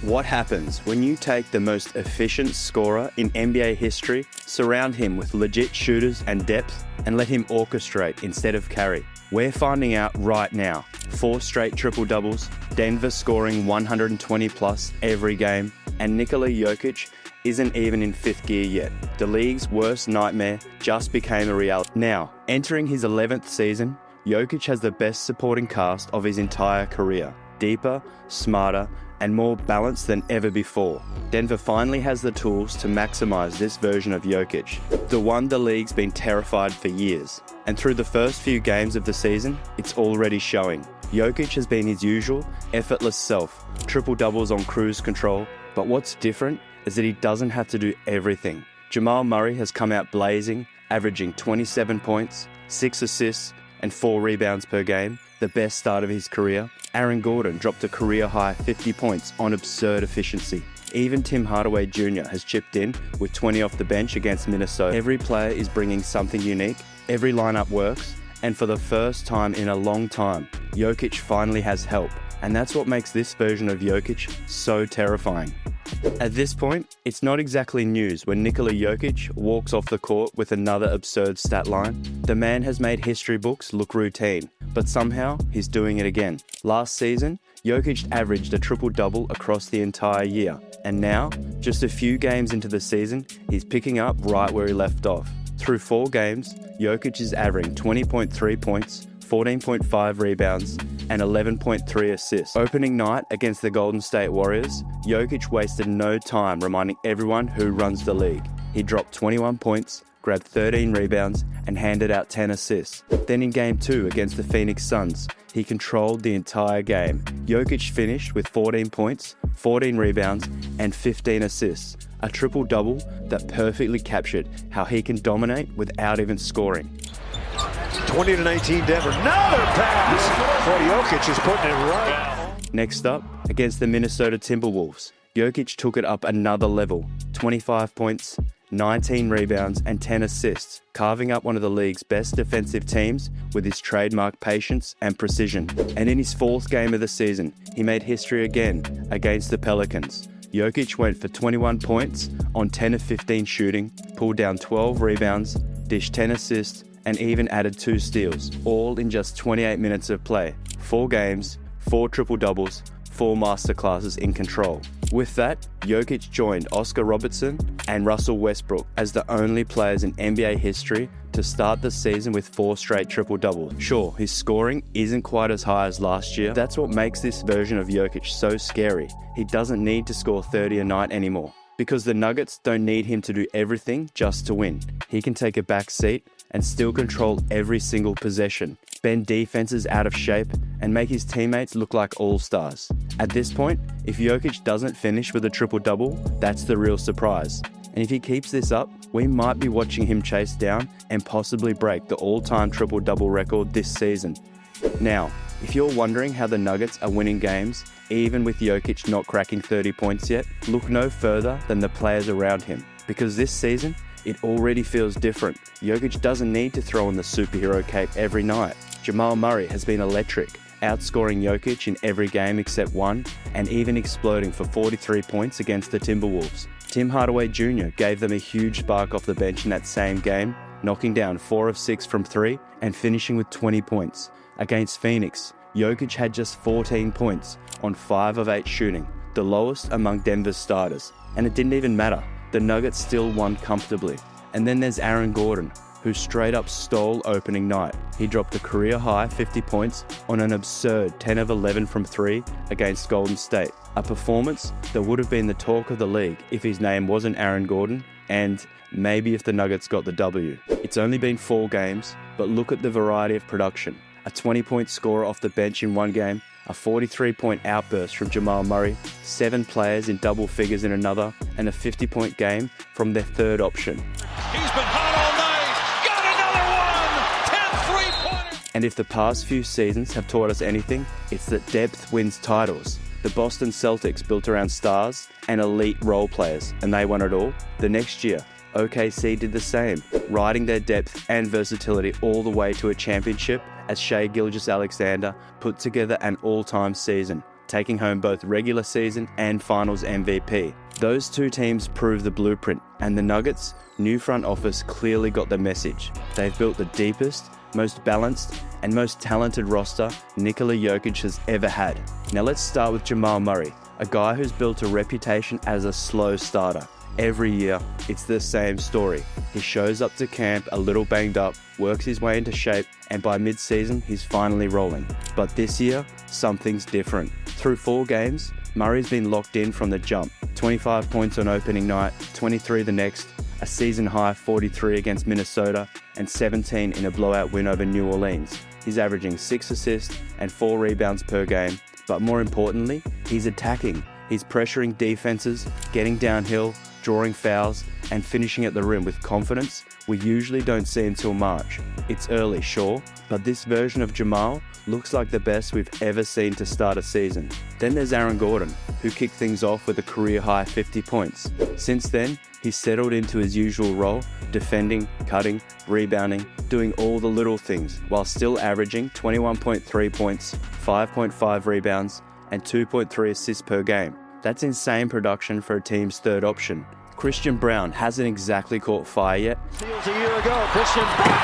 What happens when you take the most efficient scorer in NBA history, surround him with legit shooters and depth, and let him orchestrate instead of carry? We're finding out right now. 4 straight triple-doubles, Denver scoring 120 plus every game, and Nikola Jokic isn't even in 5th gear yet. The league's worst nightmare just became a reality. Now, entering his 11th season, Jokic has the best supporting cast of his entire career. Deeper, smarter, and more balanced than ever before. Denver finally has the tools to maximize this version of Jokic, the one the league's been terrified for years. And through the first few games of the season, it's already showing. Jokic has been his usual, effortless self, triple-doubles on cruise control, but what's different is that he doesn't have to do everything. Jamal Murray has come out blazing, averaging 27 points, 6 assists, and 4 rebounds per game, the best start of his career. Aaron Gordon dropped a career-high 50 points on absurd efficiency. Even Tim Hardaway Jr. has chipped in with 20 off the bench against Minnesota. Every player is bringing something unique, every lineup works, and for the first time in a long time, Jokic finally has help. And that's what makes this version of Jokic so terrifying. At this point, it's not exactly news when Nikola Jokic walks off the court with another absurd stat line. The man has made history books look routine, but somehow he's doing it again. Last season, Jokic averaged a triple-double across the entire year, and now, just a few games into the season, he's picking up right where he left off. Through 4 games, Jokic is averaging 20.3 points, 14.5 rebounds, and 11.3 assists. Opening night against the Golden State Warriors, Jokic wasted no time reminding everyone who runs the league. He dropped 21 points, grabbed 13 rebounds, and handed out 10 assists. Then in Game 2 against the Phoenix Suns, he controlled the entire game. Jokic finished with 14 points, 14 rebounds, and 15 assists. A triple-double that perfectly captured how he can dominate without even scoring. 20-19 Denver, another pass! Boy, Jokic is putting it right. Next up, against the Minnesota Timberwolves, Jokic took it up another level. 25 points, 19 rebounds, and 10 assists, carving up one of the league's best defensive teams with his trademark patience and precision. And in his 4th game of the season, he made history again against the Pelicans. Jokic went for 21 points on 10 of 15 shooting, pulled down 12 rebounds, dished 10 assists, and even added 2 steals, all in just 28 minutes of play. 4 games, 4 triple-doubles, 4 masterclasses in control. With that, Jokic joined Oscar Robertson and Russell Westbrook as the only players in NBA history to start the season with 4 straight triple-doubles. Sure, his scoring isn't quite as high as last year. That's what makes this version of Jokic so scary. He doesn't need to score 30 a night anymore, because the Nuggets don't need him to do everything just to win. He can take a back seat and still control every single possession, bend defenses out of shape, and make his teammates look like all-stars. At this point, if Jokic doesn't finish with a triple-double, that's the real surprise. And if he keeps this up, we might be watching him chase down and possibly break the all-time triple-double record this season. Now, if you're wondering how the Nuggets are winning games, even with Jokic not cracking 30 points yet, look no further than the players around him. Because this season, it already feels different. Jokic doesn't need to throw on the superhero cape every night. Jamal Murray has been electric, outscoring Jokic in every game except one, and even exploding for 43 points against the Timberwolves. Tim Hardaway Jr. gave them a huge spark off the bench in that same game, knocking down 4 of 6 from 3 and finishing with 20 points. Against Phoenix, Jokic had just 14 points on 5 of 8 shooting, the lowest among Denver's starters. And it didn't even matter. The Nuggets still won comfortably. And then there's Aaron Gordon, who straight up stole opening night. He dropped a career-high 50 points on an absurd 10 of 11 from 3 against Golden State. A performance that would have been the talk of the league if his name wasn't Aaron Gordon, and maybe if the Nuggets got the W. It's only been 4 games, but look at the variety of production. A 20-point scorer off the bench in one game, a 43-point outburst from Jamal Murray, 7 players in double figures in another, and a 50-point game from their third option. He's been hot all night, got another one, 10 3-pointers! And if the past few seasons have taught us anything, it's that depth wins titles. The Boston Celtics built around stars and elite role players, and they won it all. The next year, OKC did the same, riding their depth and versatility all the way to a championship as Shai Gilgeous-Alexander put together an all-time season. taking home both regular season and finals MVP. Those two teams prove the blueprint, and the Nuggets' new front office clearly got the message. They've built the deepest, most balanced, and most talented roster Nikola Jokic has ever had. Now let's start with Jamal Murray, a guy who's built a reputation as a slow starter. Every year, it's the same story. He shows up to camp a little banged up, works his way into shape, and by mid-season, he's finally rolling. But this year, something's different. Through 4 games, Murray's been locked in from the jump. 25 points on opening night, 23 the next, a season-high 43 against Minnesota, and 17 in a blowout win over New Orleans. He's averaging 6 assists and 4 rebounds per game, but more importantly, he's attacking. He's pressuring defenses, getting downhill, drawing fouls, and finishing at the rim with confidence we usually don't see until March. It's early, sure, but this version of Jamal looks like the best we've ever seen to start a season. Then there's Aaron Gordon, who kicked things off with a career-high 50 points. Since then, he's settled into his usual role, defending, cutting, rebounding, doing all the little things, while still averaging 21.3 points, 5.5 rebounds, and 2.3 assists per game. That's insane production for a team's third option. Christian Braun hasn't exactly caught fire yet. Steals a year ago, Christian Braun!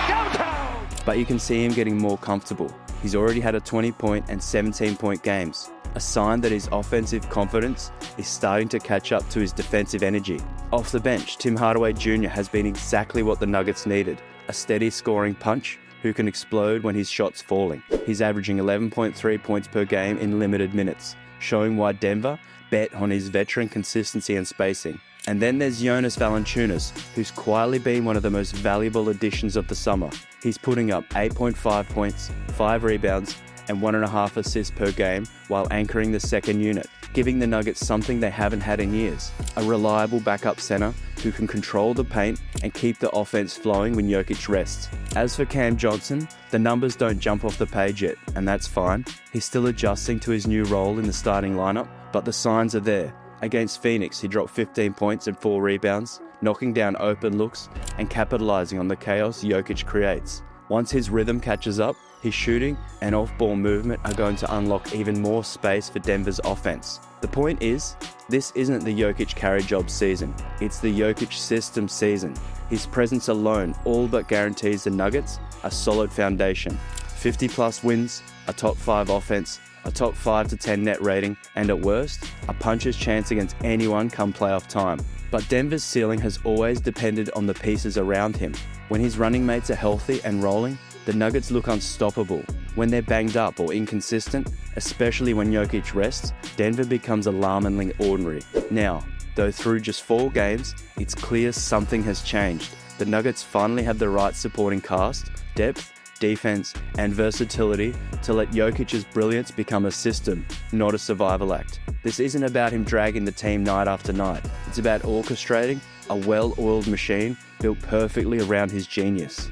Downtown! But you can see him getting more comfortable. He's already had a 20-point and 17-point games, a sign that his offensive confidence is starting to catch up to his defensive energy. Off the bench, Tim Hardaway Jr. has been exactly what the Nuggets needed, a steady scoring punch who can explode when his shot's falling. He's averaging 11.3 points per game in limited minutes, showing why Denver bet on his veteran consistency and spacing. And then there's Jonas Valanciunas, who's quietly been one of the most valuable additions of the summer. He's putting up 8.5 points, 5 rebounds, and 1.5 assists per game while anchoring the second unit, giving the Nuggets something they haven't had in years, a reliable backup center who can control the paint and keep the offense flowing when Jokic rests. As for Cam Johnson, the numbers don't jump off the page yet, and that's fine. He's still adjusting to his new role in the starting lineup, but the signs are there. Against Phoenix, he dropped 15 points and 4 rebounds, knocking down open looks and capitalizing on the chaos Jokic creates. Once his rhythm catches up, his shooting and off-ball movement are going to unlock even more space for Denver's offense. The point is, this isn't the Jokic carry job season. It's the Jokic system season. His presence alone all but guarantees the Nuggets a solid foundation. 50-plus wins, a top 5 offense, a top 5 to 10 net rating, and at worst, a puncher's chance against anyone come playoff time. But Denver's ceiling has always depended on the pieces around him. When his running mates are healthy and rolling, the Nuggets look unstoppable. When they're banged up or inconsistent, especially when Jokic rests, Denver becomes alarmingly ordinary. Now, though through just 4 games, it's clear something has changed. The Nuggets finally have the right supporting cast, depth, defense, and versatility to let Jokic's brilliance become a system, not a survival act. This isn't about him dragging the team night after night. It's about orchestrating a well-oiled machine built perfectly around his genius.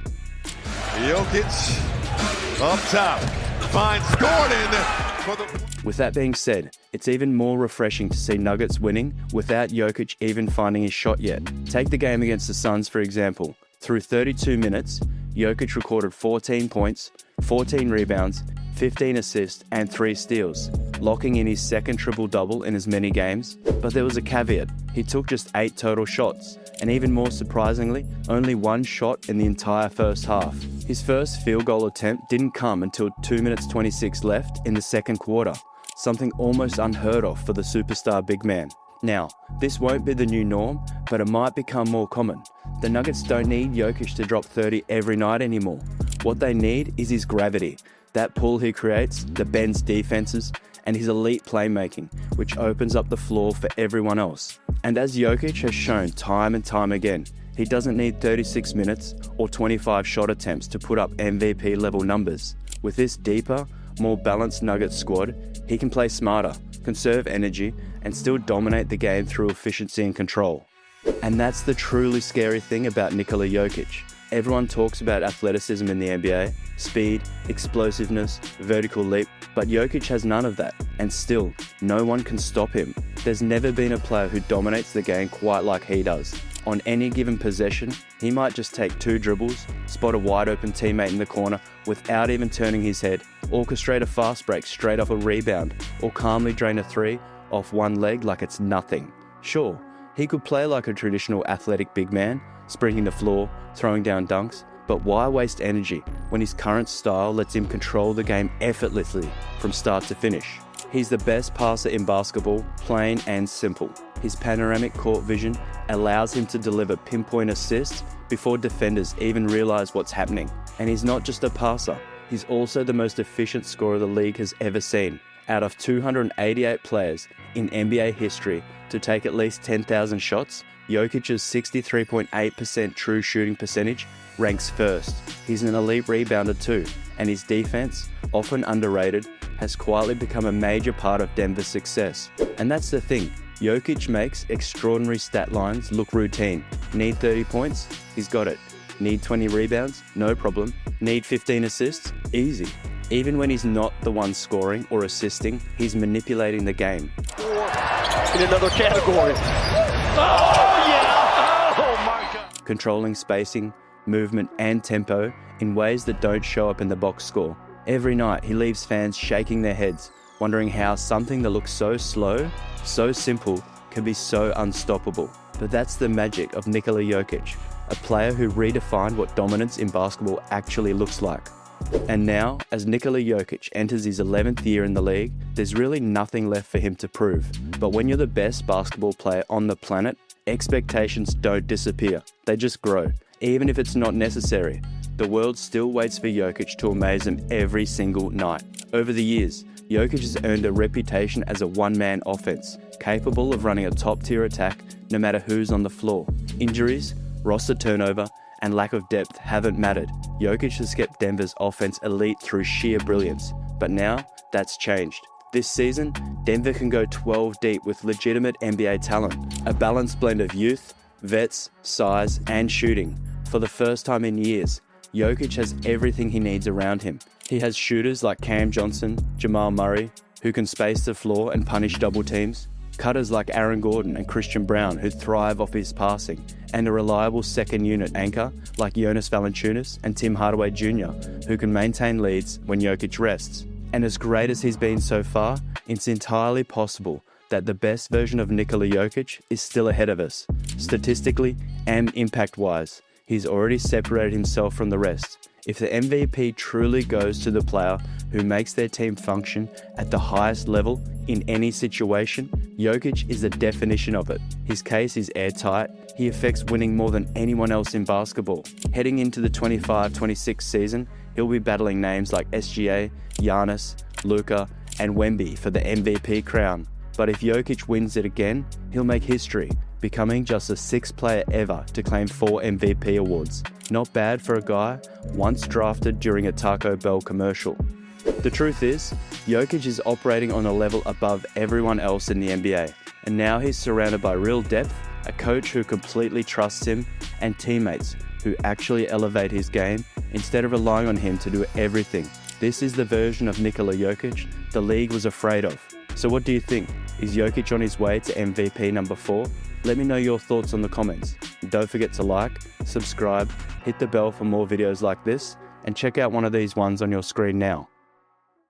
Jokic up top, finds Gordon. With that being said, it's even more refreshing to see Nuggets winning without Jokic even finding his shot yet. Take the game against the Suns, for example. Through 32 minutes, Jokic recorded 14 points, 14 rebounds, 15 assists, and 3 steals, locking in his second triple-double in as many games. But there was a caveat. He took just 8 total shots, and even more surprisingly, only 1 shot in the entire first half. His first field goal attempt didn't come until 2 minutes 26 left in the second quarter, something almost unheard of for the superstar big man. Now, this won't be the new norm, but it might become more common. The Nuggets don't need Jokic to drop 30 every night anymore. What they need is his gravity, that pull he creates that bends defenses, and his elite playmaking, which opens up the floor for everyone else. And as Jokic has shown time and time again, he doesn't need 36 minutes or 25 shot attempts to put up MVP-level numbers. With this deeper, more balanced Nuggets squad, he can play smarter, conserve energy, and still dominate the game through efficiency and control. And that's the truly scary thing about Nikola Jokic. Everyone talks about athleticism in the NBA, speed, explosiveness, vertical leap, but Jokic has none of that, and still, no one can stop him. There's never been a player who dominates the game quite like he does. On any given possession, he might just take 2 dribbles, spot a wide open teammate in the corner without even turning his head, orchestrate a fast break straight off a rebound, or calmly drain a 3 off one leg like it's nothing. Sure, he could play like a traditional athletic big man, sprinting the floor, throwing down dunks, but why waste energy when his current style lets him control the game effortlessly from start to finish? He's the best passer in basketball, plain and simple. His panoramic court vision allows him to deliver pinpoint assists before defenders even realize what's happening. And he's not just a passer, he's also the most efficient scorer the league has ever seen. Out of 288 players in NBA history to take at least 10,000 shots, Jokic's 63.8% true shooting percentage ranks first. He's an elite rebounder too, and his defense, often underrated, has quietly become a major part of Denver's success. And that's the thing, Jokic makes extraordinary stat lines look routine. Need 30 points? He's got it. Need 20 rebounds? No problem. Need 15 assists? Easy. Even when he's not the one scoring or assisting, he's manipulating the game. In another category. Oh, yeah! Oh, my God! Controlling spacing, movement, and tempo in ways that don't show up in the box score. Every night, he leaves fans shaking their heads, wondering how something that looks so slow, so simple, can be so unstoppable. But that's the magic of Nikola Jokic, a player who redefined what dominance in basketball actually looks like. And now, as Nikola Jokic enters his 11th year in the league, there's really nothing left for him to prove. But when you're the best basketball player on the planet, expectations don't disappear, they just grow. Even if it's not necessary, the world still waits for Jokic to amaze them every single night. Over the years, Jokic has earned a reputation as a one-man offense, capable of running a top-tier attack no matter who's on the floor. Injuries, roster turnover, and lack of depth haven't mattered. Jokic has kept Denver's offense elite through sheer brilliance, but now that's changed. This season, Denver can go 12 deep with legitimate NBA talent, a balanced blend of youth, vets, size, and shooting. For the first time in years, Jokic has everything he needs around him. He has shooters like Cam Johnson, Jamal Murray, who can space the floor and punish double teams, cutters like Aaron Gordon and Christian Brown who thrive off his passing, and a reliable second unit anchor like Jonas Valanciunas and Tim Hardaway Jr. who can maintain leads when Jokic rests. And as great as he's been so far, it's entirely possible that the best version of Nikola Jokic is still ahead of us. Statistically and impact-wise, he's already separated himself from the rest. If the MVP truly goes to the player who makes their team function at the highest level in any situation, Jokic is the definition of it. His case is airtight. He affects winning more than anyone else in basketball. Heading into the 25-26 season, he'll be battling names like SGA, Giannis, Luka, and Wemby for the MVP crown. But if Jokic wins it again, he'll make history, becoming just the 6th player ever to claim 4 MVP awards. Not bad for a guy once drafted during a Taco Bell commercial. The truth is, Jokic is operating on a level above everyone else in the NBA, and now he's surrounded by real depth, a coach who completely trusts him, and teammates who actually elevate his game instead of relying on him to do everything. This is the version of Nikola Jokic the league was afraid of. So what do you think? Is Jokic on his way to MVP number 4? Let me know your thoughts in the comments. And don't forget to like, subscribe, hit the bell for more videos like this, and check out one of these ones on your screen now.